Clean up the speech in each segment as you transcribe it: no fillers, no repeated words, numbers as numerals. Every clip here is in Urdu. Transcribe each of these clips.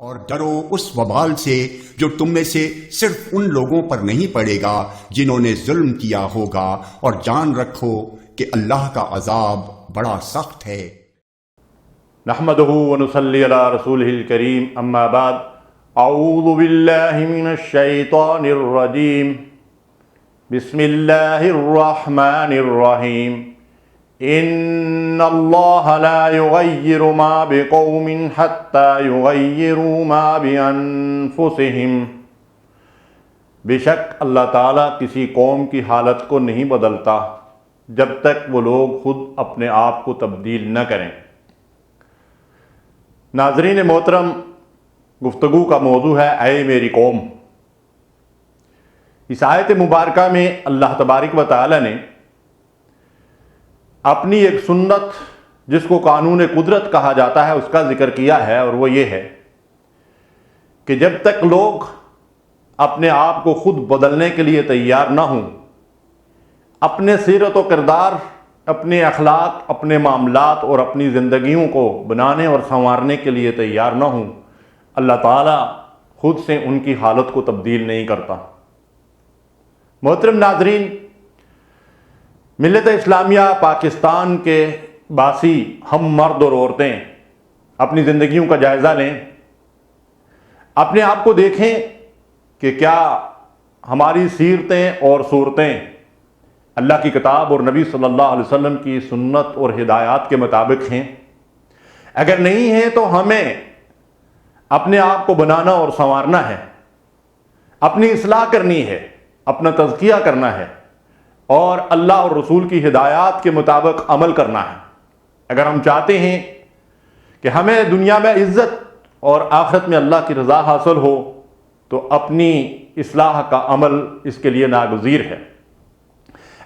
اور ڈرو اس وبال سے جو تم میں سے صرف ان لوگوں پر نہیں پڑے گا جنہوں نے ظلم کیا ہوگا، اور جان رکھو کہ اللہ کا عذاب بڑا سخت ہے۔ نحمده ونصلي على رسوله الكريم، اما بعد، اعوذ باللہ من الشیطان الرجیم، بسم اللہ الرحمن الرحیم۔ ان اللہ لا یغیر ما بقوم حتی یغیروا ما بانفسہم۔ بے شک اللہ تعالیٰ کسی قوم کی حالت کو نہیں بدلتا جب تک وہ لوگ خود اپنے آپ کو تبدیل نہ کریں۔ ناظرین محترم، گفتگو کا موضوع ہے اے میری قوم۔ اس آیت مبارکہ میں اللہ تبارک و تعالی نے اپنی ایک سنت جس کو قانون قدرت کہا جاتا ہے اس کا ذکر کیا ہے، اور وہ یہ ہے کہ جب تک لوگ اپنے آپ کو خود بدلنے کے لیے تیار نہ ہوں، اپنے سیرت و کردار، اپنے اخلاق، اپنے معاملات اور اپنی زندگیوں کو بنانے اور سنوارنے کے لیے تیار نہ ہوں، اللہ تعالیٰ خود سے ان کی حالت کو تبدیل نہیں کرتا۔ محترم ناظرین، ملت اسلامیہ پاکستان کے باسی ہم مرد اور عورتیں اپنی زندگیوں کا جائزہ لیں، اپنے آپ کو دیکھیں کہ کیا ہماری سیرتیں اور صورتیں اللہ کی کتاب اور نبی صلی اللہ علیہ وسلم کی سنت اور ہدایات کے مطابق ہیں۔ اگر نہیں ہیں تو ہمیں اپنے آپ کو بنانا اور سنوارنا ہے، اپنی اصلاح کرنی ہے، اپنا تزکیہ کرنا ہے، اور اللہ اور رسول کی ہدایات کے مطابق عمل کرنا ہے۔ اگر ہم چاہتے ہیں کہ ہمیں دنیا میں عزت اور آخرت میں اللہ کی رضا حاصل ہو تو اپنی اصلاح کا عمل اس کے لیے ناگزیر ہے۔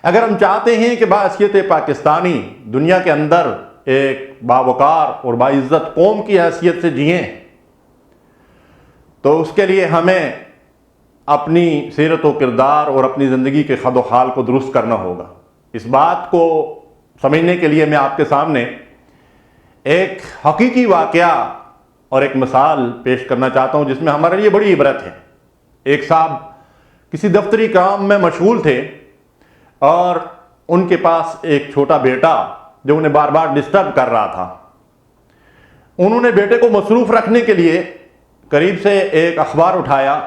اگر ہم چاہتے ہیں کہ بحیثیت پاکستانی دنیا کے اندر ایک باوقار اور باعزت قوم کی حیثیت سے جئیں تو اس کے لیے ہمیں اپنی سیرت و کردار اور اپنی زندگی کے خد و خال کو درست کرنا ہوگا۔ اس بات کو سمجھنے کے لیے میں آپ کے سامنے ایک حقیقی واقعہ اور ایک مثال پیش کرنا چاہتا ہوں جس میں ہمارے لیے بڑی عبرت ہے۔ ایک صاحب کسی دفتری کام میں مشغول تھے اور ان کے پاس ایک چھوٹا بیٹا جو انہیں بار بار ڈسٹرب کر رہا تھا۔ انہوں نے بیٹے کو مصروف رکھنے کے لیے قریب سے ایک اخبار اٹھایا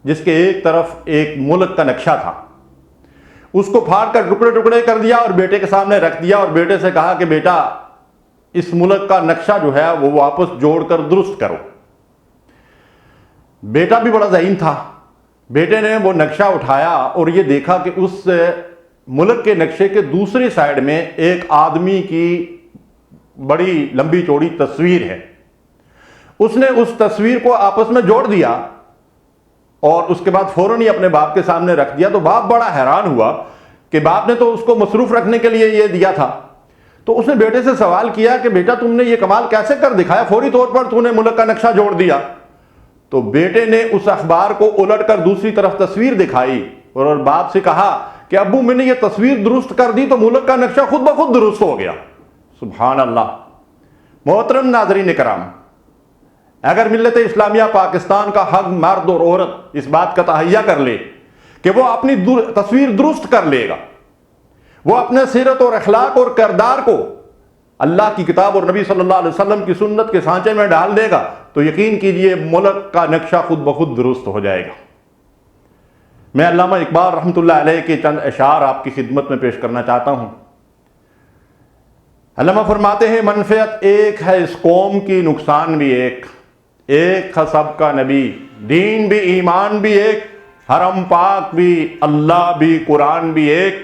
جس کے ایک طرف ایک ملک کا نقشہ تھا، اس کو پھاڑ کر ٹکڑے ٹکڑے کر دیا اور بیٹے کے سامنے رکھ دیا، اور بیٹے سے کہا کہ بیٹا اس ملک کا نقشہ جو ہے وہ واپس جوڑ کر درست کرو۔ بیٹا بھی بڑا ذہین تھا، بیٹے نے وہ نقشہ اٹھایا اور یہ دیکھا کہ اس ملک کے نقشے کے دوسری سائیڈ میں ایک آدمی کی بڑی لمبی چوڑی تصویر ہے۔ اس نے اس تصویر کو آپس میں جوڑ دیا اور اس کے بعد فوراً ہی اپنے باپ کے سامنے رکھ دیا۔ تو باپ بڑا حیران ہوا کہ باپ نے تو اس کو مصروف رکھنے کے لیے یہ دیا تھا۔ تو اس نے بیٹے سے سوال کیا کہ بیٹا تم نے یہ کمال کیسے کر دکھایا، فوری طور پر تو نے ملک کا نقشہ جوڑ دیا۔ تو بیٹے نے اس اخبار کو الٹ کر دوسری طرف تصویر دکھائی اور باپ سے کہا کہ ابو میں نے یہ تصویر درست کر دی تو ملک کا نقشہ خود بخود درست ہو گیا۔ سبحان اللہ۔ محترم ناظرین کرام، اگر ملت اسلامیہ پاکستان کا حق مرد اور عورت اس بات کا تہیہ کر لے کہ وہ اپنی تصویر درست کر لے گا، وہ اپنے سیرت اور اخلاق اور کردار کو اللہ کی کتاب اور نبی صلی اللہ علیہ وسلم کی سنت کے سانچے میں ڈال دے گا، تو یقین کیجئے ملک کا نقشہ خود بخود درست ہو جائے گا۔ میں علامہ اقبال رحمۃ اللہ علیہ کے چند اشعار آپ کی خدمت میں پیش کرنا چاہتا ہوں۔ علامہ فرماتے ہیں منفعت ایک ہے اس قوم کی، نقصان بھی ایک ہے سب کا نبی، دین بھی ایمان بھی ایک، حرم پاک بھی اللہ بھی قرآن بھی ایک،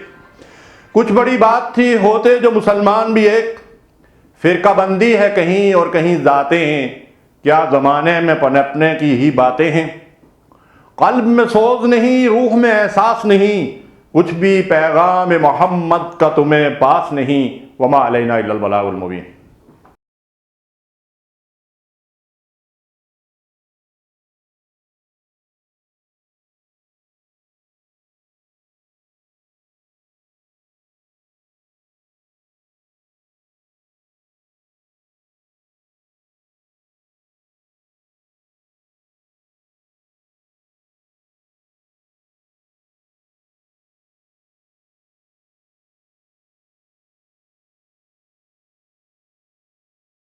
کچھ بڑی بات تھی ہوتے جو مسلمان بھی ایک، فرقہ بندی ہے کہیں اور کہیں ذاتیں ہیں، کیا زمانے میں پنپنے کی ہی باتیں ہیں، قلب میں سوز نہیں روح میں احساس نہیں، کچھ بھی پیغام محمد کا تمہیں پاس نہیں، وما علینا الا البلاغ المبین۔